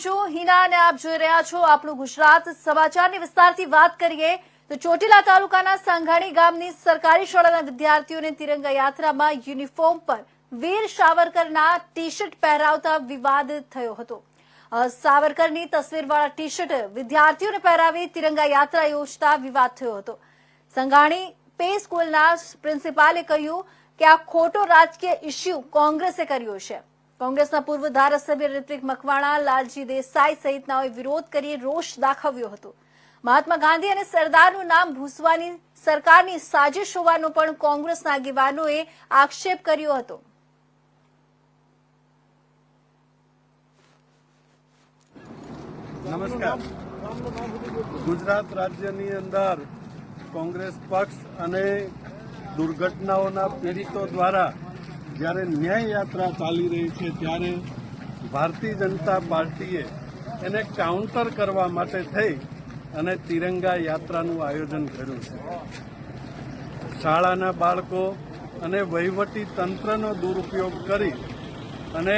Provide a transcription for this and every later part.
છો હિના અને આપ જોઈ રહ્યા છો આપણું ગુજરાત સમાચારની વિસ્તારથી વાત કરીએ તો ચોટીલા તાલુકાના સાંઘાણી ગામની સરકારી શાળાના વિદ્યાર્થીઓને તિરંગા યાત્રામાં યુનિફોર્મ પર વીર સાવરકરના ટી શર્ટ પહેરાવતા વિવાદ થયો હતો। સાવરકરની તસવીરવાળા ટી શર્ટ વિદ્યાર્થીઓને પહેરાવી તિરંગા યાત્રા યોજતા વિવાદ થયો હતો। સાંઘાણી પે સ્કૂલના પ્રિન્સિપાલે કહ્યું કે આ ખોટો રાજકીય ઇસ્યુ કોંગ્રેસે કર્યો છે। કોંગ્રેસના પૂર્વ ધારાસભ્ય ઋત્વિક મકવાણા, લાલજી દેસાઈ સહિતનાઓએ વિરોધ કરી રોષ દાખવ્યો હતો। મહાત્મા ગાંધી અને સરદારનું નામ ભૂસવાની સરકારની સાજિશ હોવાનો પણ કોંગ્રેસના આગેવાનોએ આક્ષેપ કર્યો હતો। નમસ્કાર। ગુજરાત રાજ્યની અંદર કોંગ્રેસ પક્ષ અને દુર્ઘટનાઓના પીડિતો દ્વારા જ્યારે ન્યાય યાત્રા ચાલી રહી છે ત્યારે ભારતીય જનતા પાર્ટીએ એને કાઉન્ટર કરવા માટે થઈ અને તિરંગા યાત્રાનું આયોજન કર્યું છે। શાળાના બાળકો અને વહીવટી તંત્રનો દુરુપયોગ કરી અને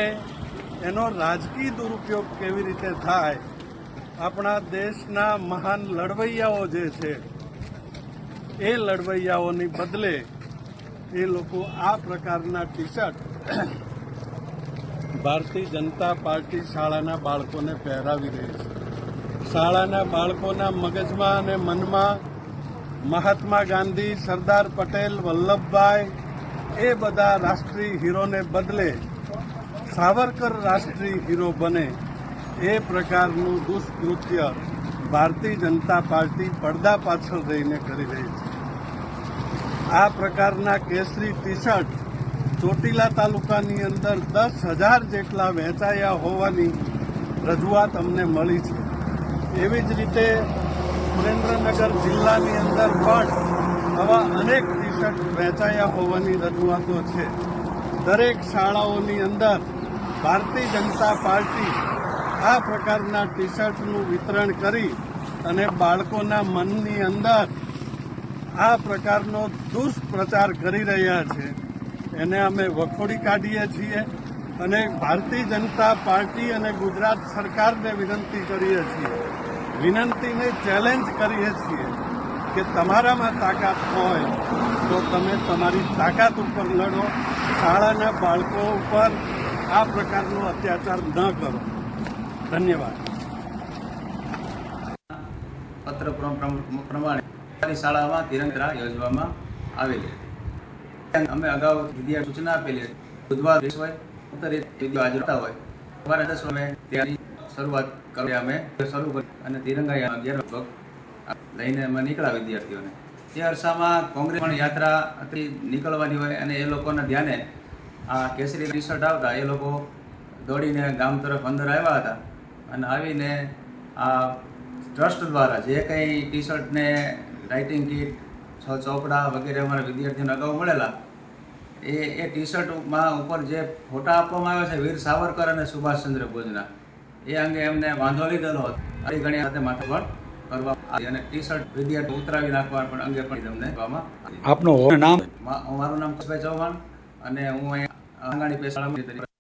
એનો રાજકીય દુરુપયોગ કેવી રીતે થાય, આપણા દેશના મહાન લડવૈયાઓ જે છે એ લડવૈયાઓની બદલે એ લોકો આ પ્રકારના T shirt Bharatiya Janata party શાળાના બાળકોને પહેરાવી રહી છે। શાળાના બાળકોના મગજમાં અને મનમાં મહાત્મા ગાંધી, સરદાર પટેલ, વલ્લભભાઈ એ બધા રાષ્ટ્રીય હીરોને બદલે સાવરકર રાષ્ટ્રીય હીરો બને એ પ્રકારનું દુષ્કૃત્ય ભારતીય જનતા પાર્ટી પડદા પાછળ રહીને કરી રહી છે। આ પ્રકારના કેસરી ટી શર્ટ ચોટીલા તાલુકાની અંદર 10,000 જેટલા વહેંચાયા હોવાની રજૂઆત અમને મળી છે। એવી જ રીતે સુરેન્દ્રનગર જિલ્લાની અંદર પણ આવા અનેક ટી શર્ટ વહેંચાયા હોવાની રજૂઆતો છે। દરેક શાળાઓની અંદર ભારતીય જનતા પાર્ટી આ પ્રકારના ટી શર્ટનું વિતરણ કરી અને બાળકોના મનની અંદર આ પ્રકારનો દુષ્પ્રચાર કરી રહ્યા છે એને અમે વખોડી કાઢીએ છીએ અને ભારતીય જનતા પાર્ટી અને ગુજરાત સરકારને વિનંતી કરીએ છીએ, વિનંતીને ચેલેન્જ કરીએ છીએ કે તમારામાં તાકાત હોય તો તમે તમારી તાકાત ઉપર લડો, શાળાના બાળકો ઉપર આ પ્રકારનો અત્યાચાર ન કરો। ધન્યવાદ। પત્ર પ્રમાણે શાળામાં તિરંગા યોજવામાં આવેલી હતી। અમે અગાઉ વિદ્યાર્થી સૂચના આપેલી હતી બુધવાર હોય હાજર હોય સવારે 10 વાગે ત્યાંની શરૂઆત કરી અમે શરૂ કરી અને તિરંગા લઈને અમે નીકળ્યા વિદ્યાર્થીઓને। તે અરસામાં કોંગ્રેસ પણ યાત્રા નીકળવાની હોય અને એ લોકોના ધ્યાને આ કેસરી ટી શર્ટ આવતા એ લોકો દોડીને ગામ તરફ અંદર આવ્યા હતા અને આવીને આ ટ્રસ્ટ દ્વારા જે કંઈ ટી શર્ટને રાઇટિંગ કીટ, ચોપડા વગેરે અમારા વિદ્યાર્થીઓને અગાઉ મળેલા એ ટી શર્ટમાં ઉપર જે ફોટા આપવામાં આવ્યા છે વીર સાવરકર અને સુભાષચંદ્ર બોઝના એ અંગે એમને વાંધો લીધેલો હતો। આ ઘણી સાથે માથાપણ કરવા આવી અને ટી શર્ટ વિદ્યાર્થી ઉતરાવી નાખવા પણ અંગે પણ અમને કહેવામાં આવી। આપનું નામ? મારું નામ કુશભાઈ ચૌહાણ અને હું અહીંયા સાંઘાણી પે શાળામાં તરીકે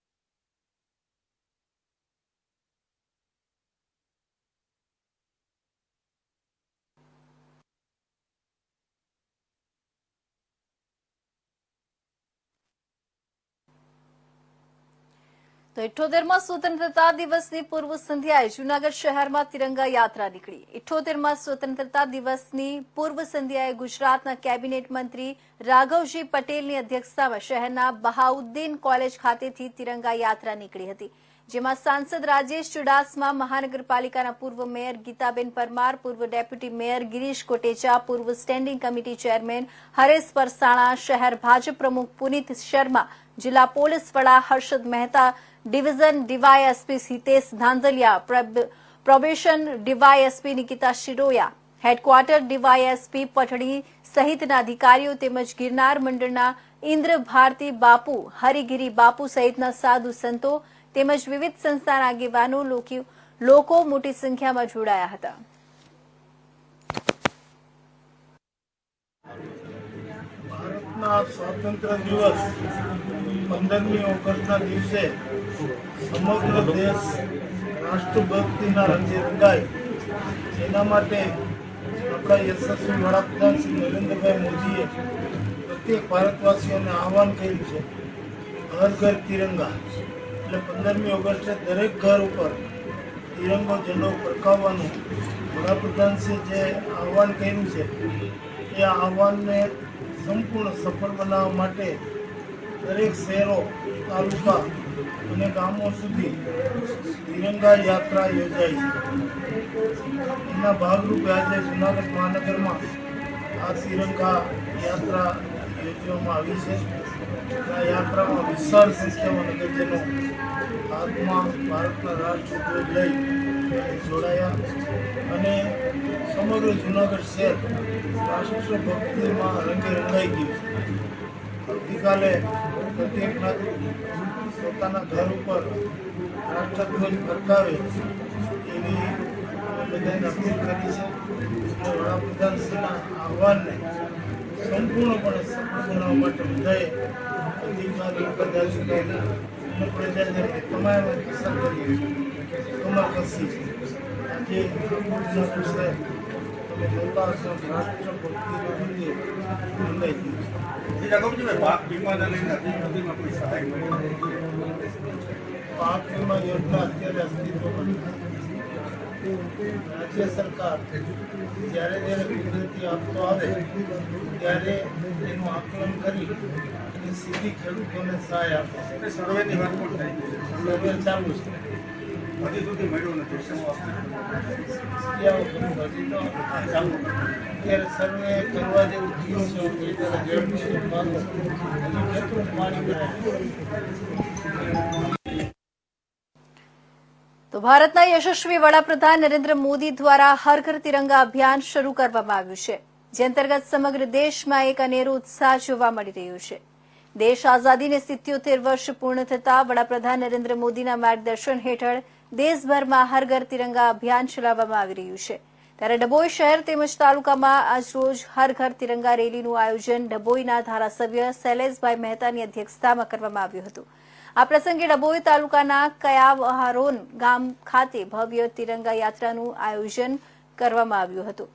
તો 78માં સ્વતંત્રતા દિવસની પૂર્વ સંધ્યાએ જૂનાગઢ શહેરમાં તિરંગા યાત્રા નીકળી। 78માં સ્વતંત્રતા દિવસની પૂર્વ સંધ્યાએ ગુજરાતના કેબિનેટ મંત્રી રાઘવજી પટેલની અધ્યક્ષતામાં શહેરના બહાઉદ્દીન કોલેજ ખાતેથી તિરંગા યાત્રા નીકળી હતી, જેમાં સાંસદ રાજેશ ચુડાસમા, મહાનગરપાલિકાના પૂર્વ મેયર ગીતાબેન પરમાર, પૂર્વ ડેપ્યુટી મેયર ગિરીશ કોટેચા, પૂર્વ standing committee chairman Haresh Parsana, શહેર ભાજપ પ્રમુખ પુનિત શર્મા, જિલ્લા પોલીસ વડા Harshad Mehta, division DYSP Hitesh Dhandhaliya, probation DYSP Nikita Shiroya, headquarter DYSP Patni સહિતના અધિકારીઓ તેમજ ગિરનાર મંડળના ઇન્દ્ર ભારતી બાપુ, હરિગીરી બાપુ સહિતના સાધુ સંતો તેમજ વિવિધ સંસ્થાના આગેવાનો લોકો મોટી સંખ્યામાં જોડાયા હતા। ભારતના સ્વાતંત્ર્ય દિવસ 15મી ઓગસ્ટના દિવસે સમગ્ર દેશ રાષ્ટ્રભક્તિના રંગે રંગાય એના માટે આપણા યશસ્વી વડાપ્રધાન શ્રી નરેન્દ્રભાઈ મોદીએ પ્રત્યેક ભારતવાસીઓને આહવાન કર્યું છે હર ઘર તિરંગા, એટલે 15મી ઓગસ્ટે દરેક ઘર ઉપર તિરંગો ઝંડો ફરકાવવાનું વડાપ્રધાનશ્રી જે આહવાન કર્યું છે એ આહવાનને સંપૂર્ણ સફળ બનાવવા માટે દરેક શહેરો, તાલુકા અને ગામો સુધી તિરંગા યાત્રા યોજાઈ છે. એના ભાગરૂપે આજે જૂનાગઢ મહાનગરમાં આ તિરંગા યાત્રા યોજવામાં આવી છે. આ યાત્રામાં વિશાળ સંખ્યામાં નગરજનો હાથમાં ભારતના રાષ્ટ્રધ્વજ લઈ જોડાયા અને સમગ્ર જૂનાગઢ શહેર રાષ્ટ્રભક્તિમાં રંગે રંગાઈ ગયું છે. આવતીકાલે પ્રત્યેક નાગરિક પોતાના ઘર ઉપર રાષ્ટ્રધ્વજ ફરકાવે એવી બધાને અપીલ કરી છે. અને વડાપ્રધાનશ્રીના આહવાનને સંપૂર્ણપણે સફળ બનાવવા માટે બધાએ અધિકારીઓ, પદાધિકારીઓ અને પ્રજાજનોએ તમામે પસંદ કરી કમર કસી છે. આજે જૂનાગઢ શહેર તમે જોતા હશો રાષ્ટ્રભક્તિના રંગે રંગાઈ ગયું છે. પાક વીમા યોજના અત્યારે અસ્તિત્વમાં નથી. રાજ્ય સરકાર જ્યારે કુદરતી આફતો આવે ત્યારે એનું આકલન કરી અને સીધી ખેડૂતોને સહાય આપે. સર્વેની વાત પણ થાય છે. સર્વે ચાલુ છે. હજી સુધી મળ્યું નથી. અત્યારે સર્વે કરવા જેવું થયું છે કેટલું પાણી ભરાય. તો ભારતના યશસ્વી વડાપ્રધાન નરેન્દ્ર મોદી દ્વારા હર ઘર તિરંગા અભિયાન શરૂ કરવામાં આવ્યું છે, જે અંતર્ગત સમગ્ર દેશમાં એક અનેરો ઉત્સાહ જોવા મળી રહ્યો છે. દેશ આઝાદીને 77 વર્ષ પૂર્ણ થતા વડાપ્રધાન નરેન્દ્ર મોદીના માર્ગદર્શન હેઠળ દેશભરમાં હર ઘર તિરંગા અભિયાન ચલાવવામાં આવી રહ્યું છે. ત્યારે ડભોઈ શહેર તેમજ તાલુકામાં આજરોજ હર ઘર તિરંગા રેલીનું આયોજન ડભોઈના ધારાસભ્ય શૈલેષભાઈ મહેતાની અધ્યક્ષતામાં કરવામાં આવ્યું હતું. આ પ્રસંગે ડભોઈ તાલુકાના કયાવહારોન ગામ ખાતે ભવ્ય તિરંગા યાત્રાનું આયોજન કરવામાં આવ્યું હતું,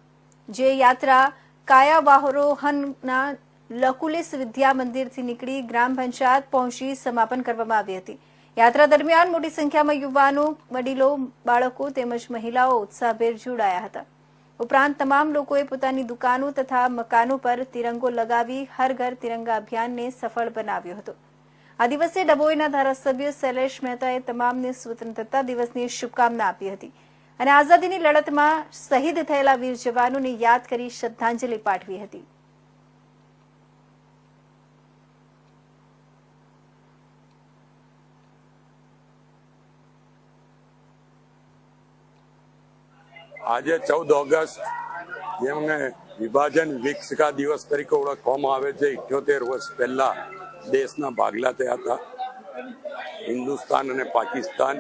જે યાત્રા કાયાવારોહનના લકુલિસ વિદ્યા મંદિરથી નીકળી ગ્રામ પંચાયત પહોંચી સમાપન કરવામાં આવી હતી. યાત્રા દરમિયાન મોટી સંખ્યામાં યુવાનો, વડીલો, બાળકો તેમજ મહિલાઓ ઉત્સાહભેર જોડાયા હતા. ઉપરાંત તમામ લોકોએ પોતાની દુકાનો તથા મકાનો પર તિરંગો લગાવી હર ઘર તિરંગા અભિયાનને સફળ બનાવ્યો હતો. આ દિવસે ડભોઈના ધારાસભ્ય શૈલેષ મહેતાએ તમામને સ્વતંત્રતા દિવસની શુભકામના આપી હતી અને આઝાદીની લડતમાં શહીદ થયેલા વીર જવાનોને યાદ કરી શ્રદ્ધાંજલિ પાઠવી હતી. આજે 14 ઓગસ્ટ જેમને વિભાજન વિકસિકા દિવસ તરીકે ઓળખવામાં આવે છે. 78 વર્ષ પહેલા દેશના ભાગલા થયા હતા, હિન્દુસ્તાન અને પાકિસ્તાન.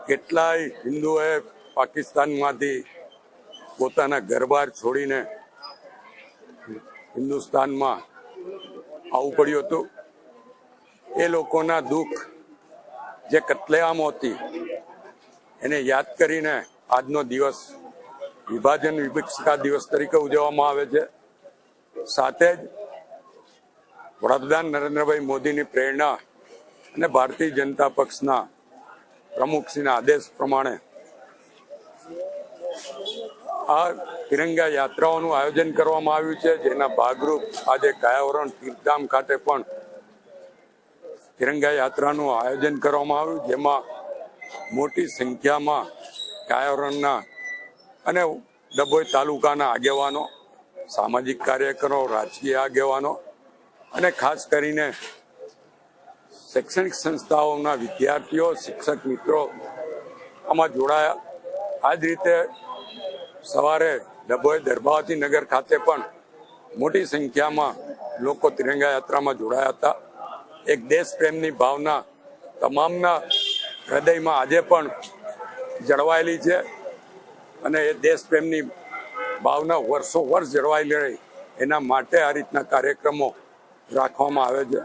કેટલાય હિન્દુઓએ પાકિસ્તાનમાંથી પોતાના ઘરબાર છોડીને હિન્દુસ્તાનમાં આવવું પડ્યું હતું. એ લોકોના દુઃખ, જે કત્લેઆમ હતી, એને યાદ કરીને આજનો દિવસ વિભાજન વિકસિકા દિવસ તરીકે ઉજવવામાં આવે છે. સાથે જ વડાપ્રધાન નરેન્દ્રભાઈ મોદીની પ્રેરણા અને ભારતીય જનતા પક્ષના પ્રમુખશ્રીના આદેશ પ્રમાણે આ તિરંગા યાત્રાઓનું આયોજન કરવામાં આવ્યું છે, જેના ભાગરૂપ આજે કાયાવરણ તીર્થધામ ખાતે પણ તિરંગા યાત્રાનું આયોજન કરવામાં આવ્યું, જેમાં મોટી સંખ્યામાં કાયાવરણના અને ડભોઈ તાલુકાના આગેવાનો, સામાજિક કાર્યકરો, રાજકીય આગેવાનો અને ખાસ કરીને શૈક્ષણિક સંસ્થાઓના વિદ્યાર્થીઓ, શિક્ષક મિત્રો આમાં જોડાયા. આ જ રીતે સવારે ડભોઈ દર્ભાવતી નગર ખાતે પણ મોટી સંખ્યામાં લોકો તિરંગા યાત્રામાં જોડાયા હતા. એક દેશ પ્રેમની ભાવના તમામના હૃદયમાં આજે પણ જળવાયેલી છે અને એ દેશ પ્રેમની ભાવના વર્ષો વર્ષ જળવાયેલી રહી એના માટે આ રીતના કાર્યક્રમો રાખવામાં આવે છે.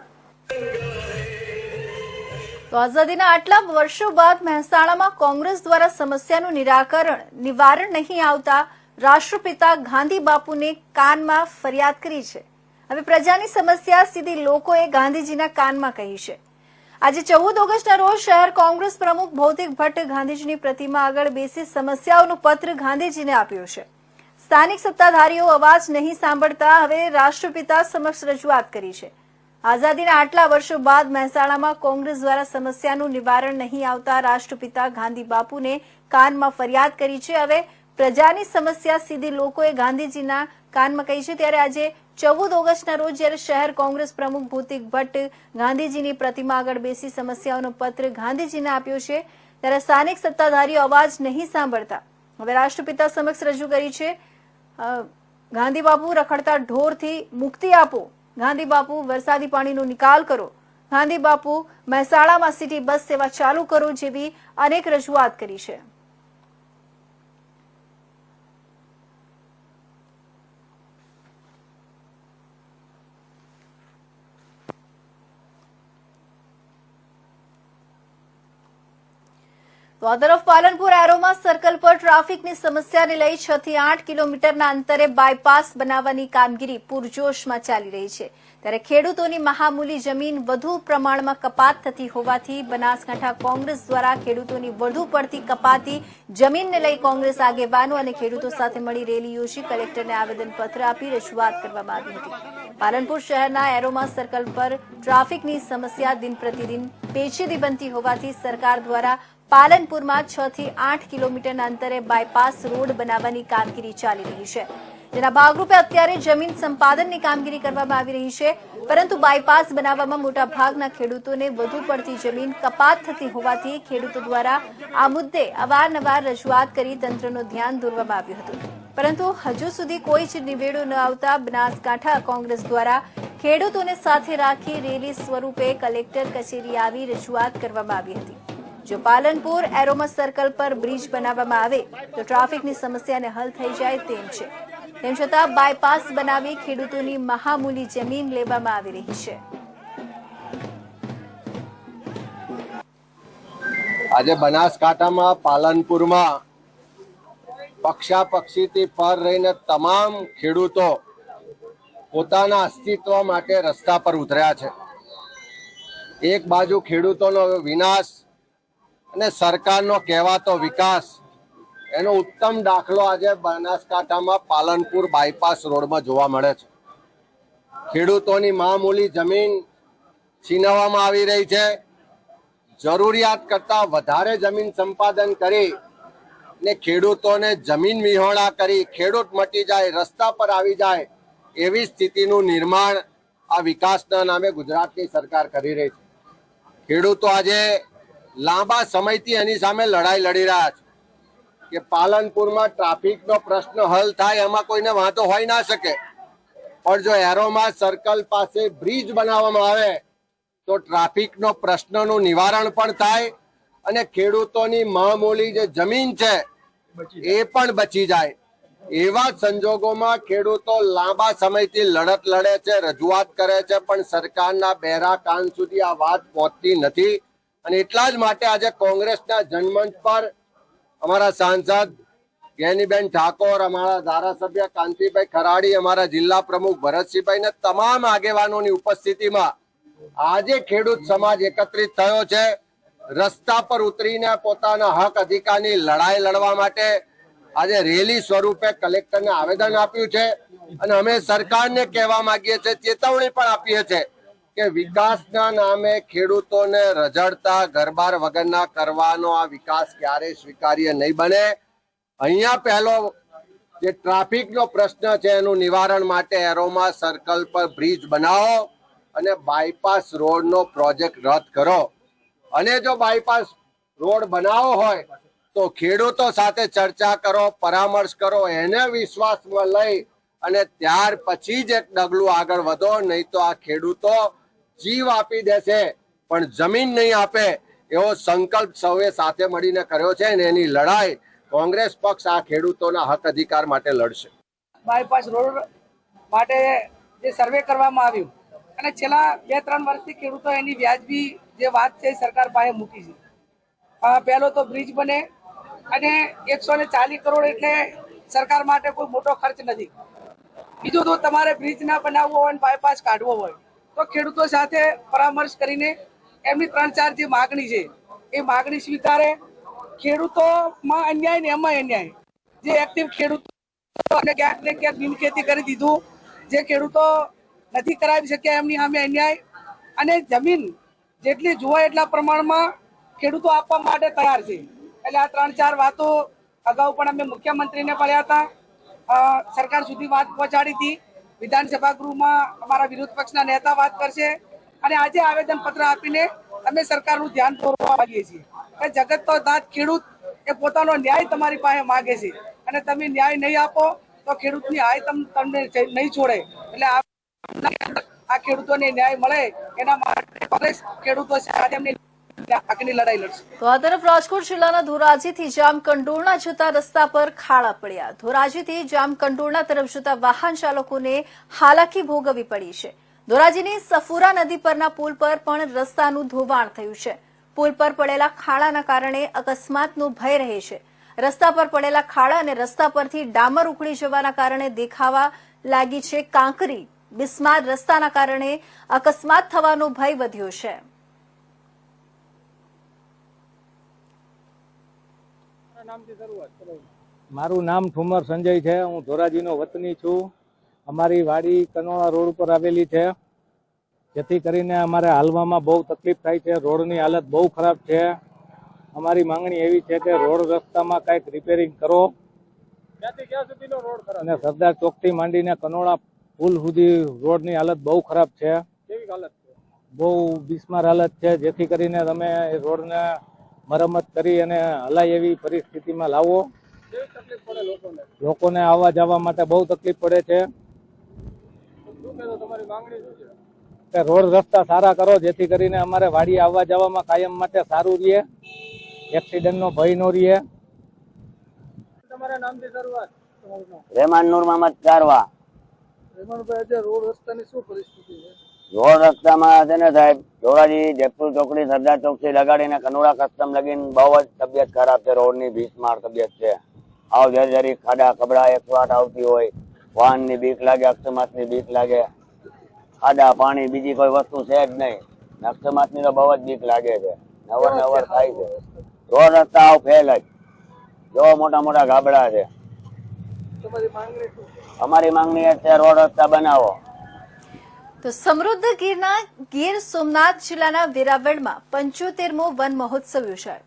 તો આઝાદીના આટલા વર્ષો બાદ મહેસાણામાં કોંગ્રેસ દ્વારા સમસ્યાનું નિવારણ નહીં આવતા રાષ્ટ્રપિતા ગાંધી બાપુને કાનમાં ફરિયાદ કરી છે. હવે પ્રજાની સમસ્યા સીધી લોકોએ ગાંધીજીના કાનમાં કહી છે. આજે 14 ઓગસ્ટના રોજ શહેર કોંગ્રેસ પ્રમુખ ભૌતિક ભટ્ટ ગાંધીજીની પ્રતિમા આગળ બેસી સમસ્યાઓનો પત્ર ગાંધીજીને આપ્યો છે. સ્થાનિક સત્તાધારીઓ અવાજ નહીં સાંભળતા હવે રાષ્ટ્રપિતા સમક્ષ રજૂઆત કરી છે. આઝાદીના આટલા વર્ષો બાદ મહેસાણામાં કોંગ્રેસ દ્વારા સમસ્યાનું નિવારણ નહીં આવતા રાષ્ટ્રપિતા ગાંધી બાપુને કાનમાં ફરિયાદ કરી છે. હવે પ્રજાની સમસ્યા સીધી લોકોએ ગાંધીજીના કાનમાં કહી છે. ત્યારે આજે 14 ઓગસ્ટના રોજ જ્યારે શહેર કોંગ્રેસ પ્રમુખ ભૌતિક ભટ્ટ ગાંધીજીની પ્રતિમા આગળ બેસી સમસ્યાઓનો પત્ર ગાંધીજીને આપ્યો છે, ત્યારે સ્થાનિક સત્તાધારીઓ અવાજ નહીં સાંભળતા હવે રાષ્ટ્રપિતા સમક્ષ રજૂ કરી છે. ગાંધી બાપુ રખડતા ઢોરથી મુક્તિ આપો, ગાંધી બાપુ વરસાદી પાણીનો નિકાલ કરો, ગાંધી બાપુ મહેસાણામાં સિટી બસ સેવા ચાલુ કરો જેવી અનેક રજૂઆત કરી છે. તો આ તરફ પાલનપુર એરોમા સર્કલ પર ટ્રાફિકની સમસ્યાને લઈ 6 થી 8 કિલોમીટરના અંતરે બાયપાસ બનાવવાની કામગીરી પૂરજોશમાં ચાલી રહી છે. ત્યારે ખેડૂતોની મહામૂલી જમીન વધુ પ્રમાણમાં કપાત થતી હોવાથી બનાસકાંઠા કોંગ્રેસ દ્વારા ખેડૂતોની વધુ પડતી કપાતી જમીનને લઈ કોંગ્રેસ આગેવાનો અને ખેડૂતો સાથે મળી રેલી યોજી કલેક્ટરને આવેદનપત્ર આપી રજૂઆત કરવામાં આવી હતી. પાલનપુર શહેરના એરોમા સર્કલ પર ટ્રાફિકની સમસ્યા દિન પ્રતિદિન પેચીદી બનતી હોવાથી સરકાર દ્વારા પાલનપુરમાં 6 થી 8 કિલોમીટરના અંતરે બાયપાસ રોડ બનાવવાની કામગીરી ચાલી રહી છે. જેના ભાગરૂપે અત્યારે જમીન સંપાદનની કામગીરી કરવામાં આવી રહી છે, પરંતુ બાયપાસ બનાવવામાં મોટા ભાગના ખેડૂતોને વધુ પડતી જમીન કપાત થતી હોવાથી ખેડૂતો દ્વારા આ મુદ્દે અવારનવાર રજૂઆત કરી તંત્રનું ધ્યાન દોરવામાં આવ્યું હતું, પરંતુ હજુ સુધી કોઈ જ નિવેડો ન આવતા બનાસકાંઠા કોંગ્રેસ દ્વારા ખેડૂતોને સાથે રાખી રેલી સ્વરૂપે કલેક્ટર કચેરી આવી રજૂઆત કરવામાં આવી હતી. જો પાલનપુર એરોમા સર્કલ પર બ્રિજ બનાવવામાં આવે તો ટ્રાફિકની સમસ્યાને હલ થઈ જાય તેમ છે. તેમ છતાં બાયપાસ બનાવી ખેડૂતોની મહામૂલી જમીન લેવામાં આવી રહી છે. આજે બનાસકાંઠામાં પાલનપુરમાં પક્ષાપક્ષીથી પર રહીને તમામ ખેડૂતો પોતાના અસ્તિત્વ માટે રસ્તા પર ઉતર્યા છે. એક બાજુ ખેડૂતોનો વિનાશ અને સરકારનો કહેવાતો વિકાસ, એનો ઉત્તમ દાખલો આજે બનાસકાંઠામાં પાલનપુર બાયપાસ રોડમાં જોવા મળે છે. ખેડૂતોની મામૂલી જમીન છીનવવામાં આવી રહી છે. જરૂરિયાત કરતા વધારે જમીન સંપાદન કરી ને ખેડૂતોને જમીન વિહોણા કરી ખેડૂત મટી જાય, રસ્તા પર આવી જાય એવી સ્થિતિનું નિર્માણ આ વિકાસના નામે ગુજરાતની સરકાર કરી રહી છે. ખેડૂતો આજે લાંબા સમયથી એની સામે લડાઈ લડી રહ્યા છે કે પાલનપુરમાં ટ્રાફિકનો પ્રશ્ન હલ થાય, એમાં કોઈને વાંધો હોઈ ના શકે, પણ જો એરોમા સર્કલ પાસે બ્રિજ બનાવવામાં આવે તો ટ્રાફિકનો પ્રશ્નનું નિવારણ પણ થાય અને ખેડૂતોની મામૂલી જે જમીન છે એ પણ બચી જાય. એવા સંજોગોમાં ખેડૂતો લાંબા સમયથી લડત લડે છે, રજૂઆત કરે છે, પણ સરકારના બહેરા કાન સુધી આ વાત પહોંચતી નથી. અને એટલા જ માટે આજે કોંગ્રેસના જનમંચ પર અમારા સાંસદ જ્ઞાનીબેન ઠાકોર, અમારા ધારાસભ્ય કાંતિભાઈ ખરાડી, અમારા જિલ્લા પ્રમુખ ભરતસિંહભાઈ ને તમામ આગેવાનોની ઉપસ્થિતિમાં આજે ખેડૂત સમાજ એકત્રિત થયો છે. રસ્તા પર ઉતરીને પોતાના હક અધિકારની લડાઈ લડવા માટે આજે રેલી સ્વરૂપે કલેક્ટરને આવેદન આપ્યું છે. અને અમે સરકારને કહેવા માંગીએ છીએ, ચેતવણી પણ આપીએ છીએ કે વિકાસના નામે ખેડૂતોને રઝળતા ઘરબાર વગરના કરવાનો આ વિકાસ ક્યારે સ્વીકાર્ય નહીં બને. અહીંયા પહેલો જે ટ્રાફિકનો પ્રશ્ન છે એનું નિવારણ માટે એરોમા સર્કલ પર બ્રિજ બનાવો અને બાયપાસ રોડનો પ્રોજેક્ટ રદ કરો. અને જો બાયપાસ રોડ બનાવવો હોય તો ખેડૂતો સાથે ચર્ચા કરો, પરામર્શ કરો, એને વિશ્વાસમાં લઈ અને ત્યાર પછી જ એક ડગલું આગળ વધો, નહીં તો આ ખેડૂતો જીવ આપી દેશે પણ જમીન નહીં આપે એવો સંકલ્પ સૌએ સાથે મળીને કર્યો છે અને એની લડાઈ કોંગ્રેસ પક્ષ આ ખેડૂતોના હક અધિકાર માટે લડશે. બાયપાસ રોડ માટે જે સર્વે કરવામાં આવ્યું અને છેલ્લા 2-3 વર્ષથી ખેડૂતો એની વ્યાજબી જે વાત છે એ સરકાર પાસે મૂકી છે. પહેલો તો બ્રિજ બને અને 140 કરોડ એટલે સરકાર માટે કોઈ મોટો ખર્ચ નથી. બીજું તો તમારે બ્રિજ ના બનાવવો હોય, બાયપાસ કાઢવો હોય તો ખેડૂતો સાથે પરામર્શ કરીને એમની 3-4 જે માગણી છે એ માગણી સ્વીકારે. ખેડૂતોમાં અન્યાય ને એમાં અન્યાય. જે એક્ટિવ ખેડૂતો ક્યાંક ને ક્યાંક બિનખેતી કરી દીધું, જે ખેડૂતો નથી કરાવી શક્યા એમની સામે અન્યાય. અને જમીન જેટલી જોવાય એટલા પ્રમાણમાં ખેડૂતો આપવા માટે તૈયાર છે. એટલે આ 3-4 વાતો અગાઉ પણ અમે મુખ્યમંત્રીને મળ્યા હતા, સરકાર સુધી વાત પહોંચાડી હતી. વિધાનસભા ગૃહમાં અમારા વિરોધ પક્ષના નેતા વાત કરશે અને આજે આવેદન પત્ર આપીને અમે સરકારનું ધ્યાન દોરવા માંગીએ છીએ કે જગત તો દાંત ખેડૂત એ પોતાનો ન્યાય તમારી પાસે માગે છે અને તમે ન્યાય નહીં આપો તો ખેડૂતની હાય તમને નહીં છોડે. એટલે આ ખેડૂતોને ન્યાય મળે એના માટે કોંગ્રેસ ખેડૂતો સાથે એમની હકની લડાઈ લડશે. તો આ તરફ રાજકોટ જિલ્લાના ધોરાજીથી જામકંડોરણા જતા રસ્તા પર ખાડા પડ્યા. ધોરાજીથી જામકંડોરણા તરફ જતા વાહન ચાલકોને હાલાકી ભોગવવી પડી છે. ધોરાજીની સફુરા નદી પરના પુલ પર પણ રસ્તાનું ધોવાણ થયું છે. પુલ પર પડેલા ખાડાના કારણે અકસ્માતનો ભય રહે છે. રસ્તા પર પડેલા ખાડા અને રસ્તા પરથી ડામર ઉખડી જવાના કારણે દેખાવા લાગી છે કાંકરી. બિસ્માર રસ્તાના કારણે અકસ્માત થવાનો ભય વધ્યો છે. મારું નામ ઠુમર સંજય છે. હું ધોરાજીનો વતની છું. અમારી વાડી કનોળા રોડ ઉપર આવેલી છે, જેથી કરીને અમારે હાલવામાં બહુ તકલીફ થાય છે. રોડની હાલત બહુ ખરાબ છે. અમારી માંગણી એવી છે કે રોડ રસ્તામાં કંઈક રિપેરિંગ કરો અને સરદાર ચોકથી માંડીને કનોળા પુલ સુધી રોડની હાલત બહુ ખરાબ છે. બહુ બિસ્માર હાલત છે. જેથી કરીને તમે રોડને મરમ્મત કરી અને હલાય એવી પરિસ્થિતિમાં લાવો. લોકોને આવવા જવા માટે બહુ તકલીફ પડે છે. કે રોડ રસ્તા સારા કરો જેથી કરીને અમારે વાડી આવવા જવામાં કાયમ માટે સારું રહે, એક્સિડન્ટનો ભય ન રહે. તમારા નામથી શરૂઆત. રહેમાન નૂર મોહમ્મદ કારવા. રેમાનભાઈ, આજે રોડ રસ્તાની શું પરિસ્થિતિ છે? રોડ રસ્તામાં છે ને સાહેબ, ધોરાજી જેતપુર ચોકડી સરદાર ચોક થી લગાડીને કનોડા કસ્ટમ લગીને બહુ જ તબિયત ખરાબ છે. રોડની ભીસમાર તબિયત છે. આવ જરી ખાડા ખબડા 108 આવતી હોય, વાહનની બીક લાગે, અકસ્માતની બીક લાગે. ખાડા પાણી બીજી કોઈ વસ્તુ છે જ નહીં. અકસ્માતની તો બહુ જ બીક લાગે છે. નવર થાય છે. રોડ રસ્તા આવ ફેલ જ. જો મોટા મોટા ગાબડા છે. અમારી માંગણી છે રોડ રસ્તા બનાવો. તો સમૃદ્ધ ગીર સોમનાથ જિલ્લાના વેરાવળમાં 75મો વન મહોત્સવ યોજાયો.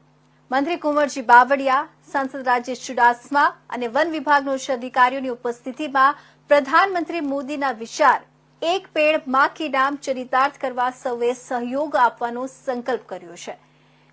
મંત્રી કુંવરજી બાવળિયા, સાંસદ રાજેશ ચુડાસમા અને વન વિભાગના ઉચ્ચ અધિકારીઓની ઉપસ્થિતિમાં પ્રધાનમંત્રી મોદીના વિચાર એક પેડ માં કી નામ ચરિતાર્થ કરવા સૌએ સહયોગ આપવાનો સંકલ્પ કર્યો છે.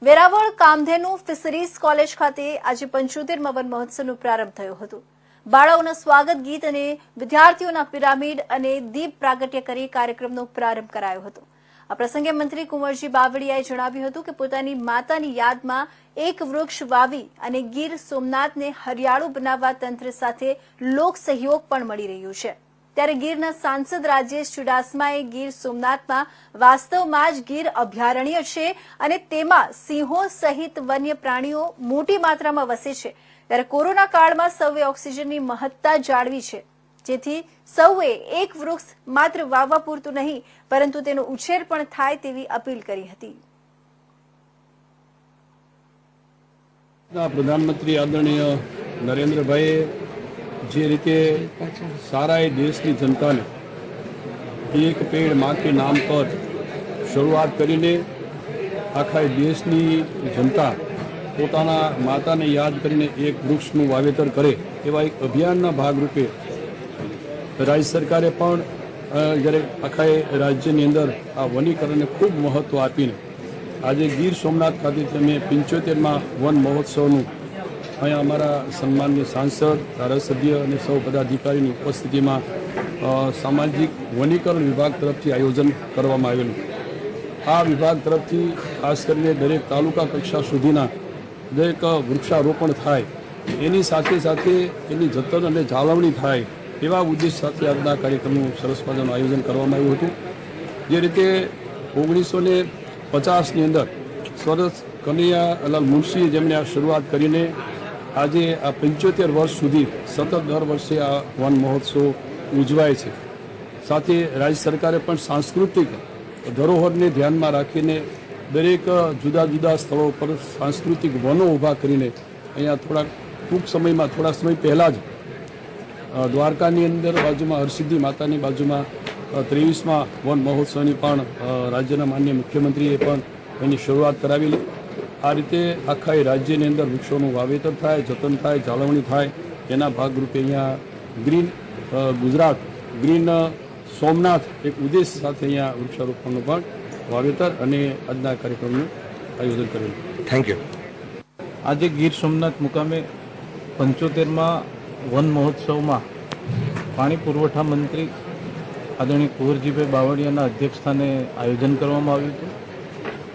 વેરાવળ કામધેનુ ફિશરીઝ કોલેજ ખાતે આજે 75મા વન મહોત્સવનો પ્રારંભ થયો હતો. બાળાઓના સ્વાગત ગીત અને વિદ્યાર્થીઓના પિરામિડ અને દીપ પ્રાગટ્ય કરી કાર્યક્રમનો પ્રારંભ કરાયો હતો. આ પ્રસંગે મંત્રી કુંવરજી બાવળિયાએ જણાવ્યું હતું કે પોતાની માતાની યાદમાં એક વૃક્ષ વાવી અને ગીર સોમનાથને હરિયાળું બનાવવા તંત્ર સાથે લોક સહયોગ પણ મળી રહ્યું છે. ત્યારે ગીરના સાંસદ રાજેશ ચુડાસમાએ ગીર સોમનાથમાં વાસ્તવમાં જ ગીર અભયારણ્ય છે અને તેમાં સિંહો સહિત વન્ય પ્રાણીઓ મોટી માત્રામાં વસે છે. ત્યારે કોરોના કાળમાં સૌએ ઓક્સિજનની મહત્તા જાળવી છે, જેથી સૌએ એક વૃક્ષ માત્ર વાવવા પૂરતું નહીં પરંતુ તેનો ઉછેર પણ થાય તેવી અપીલ કરી હતી. પ્રધાનમંત્રી આદરણીય નરેન્દ્રભાઈએ જે રીતે સારા એ દેશની જનતાને એક પેડ માં કે નામ પર શરૂઆત કરીને આખા દેશની જનતા પોતાના માતાને યાદ કરીને એક વૃક્ષનું વાવેતર કરે એવા એક અભિયાનના ભાગરૂપે રાજ્ય સરકારે પણ જ્યારે આખા રાજ્યની અંદર આ વનીકરણને ખૂબ મહત્ત્વ આપીને આજે ગીર સોમનાથ ખાતે અમે 75મા વન મહોત્સવનું અહીંયા અમારા સન્માનીય સાંસદ, ધારાસભ્ય અને સૌ પદાધિકારીની ઉપસ્થિતિમાં સામાજિક વનીકરણ વિભાગ તરફથી આયોજન કરવામાં આવેલું. આ વિભાગ તરફથી ખાસ કરીને દરેક તાલુકા કક્ષા સુધીના દરેક વૃક્ષારોપણ થાય, એની સાથે સાથે એની જતન અને જાળવણી થાય એવા ઉદ્દેશ સાથે આજના કાર્યક્રમનું સરસ મજાનું આયોજન કરવામાં આવ્યું હતું. જે રીતે 1950ની અંદર સ્વર્ગસ્થ કનૈયાલાલ મુનશીએ જેમણે આ શરૂઆત કરીને આજે આ 75 વર્ષ સુધી સતત દર વર્ષે આ વન મહોત્સવ ઉજવાય છે. સાથે રાજ્ય સરકારે પણ સાંસ્કૃતિક ધરોહરને ધ્યાનમાં રાખીને દરેક જુદા જુદા સ્થળો પર સાંસ્કૃતિક વનો ઊભા કરીને અહીંયા ટૂંક સમયમાં થોડા સમય પહેલાં જ દ્વારકાની અંદર બાજુમાં હરસિદ્ધિ માતાની બાજુમાં 23મા વન મહોત્સવની પણ રાજ્યના માનનીય મુખ્યમંત્રીએ પણ એની શરૂઆત કરાવેલી. આ રીતે આખા એ રાજ્યની અંદર વૃક્ષોનું વાવેતર થાય, જતન થાય, જાળવણી થાય, એના ભાગરૂપે અહીંયા ગ્રીન ગુજરાત, ગ્રીન સોમનાથ એક ઉદ્દેશ સાથે અહીંયા વૃક્ષારોપણનું પણ વાવેતર અને આજના કાર્યક્રમનું આયોજન કરેલું. Thank you. આજે ગીર સોમનાથ મુકામે 75મા વન મહોત્સવમાં પાણી પુરવઠા મંત્રી આદરણીય કુંવરજીભાઈ બાવળિયાના અધ્યક્ષસ્થાને આયોજન કરવામાં આવ્યું હતું.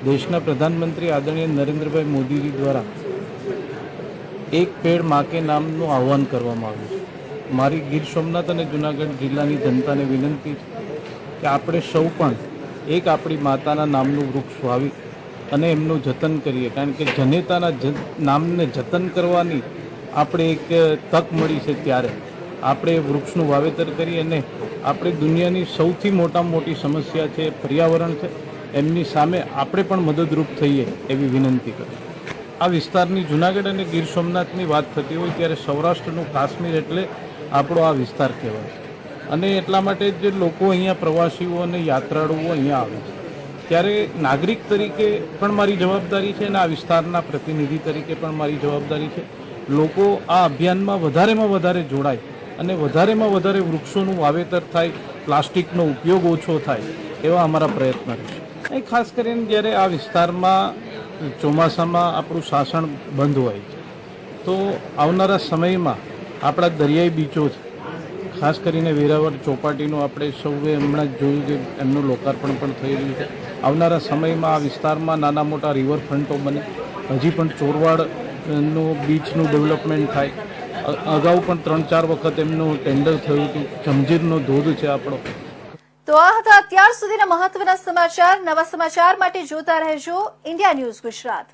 દેશના પ્રધાનમંત્રી આદરણીય નરેન્દ્રભાઈ મોદીજી દ્વારા એક પેડ માં કે નામનું આહવાન કરવામાં આવ્યું છે. મારી ગીર સોમનાથ અને જૂનાગઢ જિલ્લાની જનતાને વિનંતી છે કે આપણે સૌ પણ એક આપણી માતાના નામનું વૃક્ષ વાવી અને એમનું જતન કરીએ, કારણ કે જનેતાના નામને જતન કરવાની આપણે એક તક મળી છે. ત્યારે આપણે વૃક્ષનું વાવેતર કરી અને આપણે દુનિયાની સૌથી મોટામાં મોટી સમસ્યા છે પર્યાવરણ છે, એમની સામે આપણે પણ મદદરૂપ થઈએ એવી વિનંતી કરી. આ વિસ્તારની જૂનાગઢ અને ગીર સોમનાથની વાત થતી હોય ત્યારે સૌરાષ્ટ્રનું કાશ્મીર એટલે આપણો આ વિસ્તાર કહેવાય છે. અને એટલા માટે જ લોકો અહીંયા પ્રવાસીઓ અને યાત્રાળુઓ અહીંયા આવે છે. ત્યારે નાગરિક તરીકે પણ મારી જવાબદારી છે અને આ વિસ્તારના પ્રતિનિધિ તરીકે પણ મારી જવાબદારી છે. લોકો આ અભિયાનમાં વધારેમાં વધારે જોડાય અને વધારેમાં વધારે વૃક્ષોનું વાવેતર થાય, પ્લાસ્ટિકનો ઉપયોગ ઓછો થાય એવા અમારા પ્રયત્ન રહેશે. અહીં ખાસ કરીને જ્યારે આ વિસ્તારમાં ચોમાસામાં આપણું સાસણ બંધ હોય છે તો આવનારા સમયમાં આપણા દરિયાઈ બીચો છે, ખાસ કરીને વેરાવળ ચોપાટીનું આપણે સૌએ હમણાં જ જોયું કે એમનું લોકાર્પણ પણ થઈ રહ્યું છે. આવનારા સમયમાં આ વિસ્તારમાં નાના મોટા રિવરફ્રન્ટો બને, હજી પણ ચોરવાડનું બીચનું ડેવલપમેન્ટ થાય. અગાઉ પણ 3-4 વખત એમનું ટેન્ડર થયું હતું. જંજીરનો ધોધ છે આપણો. તો આ હતા અત્યાર સુધીના મહત્વના સમાચાર. નવા સમાચાર માટે જોતા રહેજો ઇન્ડિયા ન્યૂઝ ગુજરાત.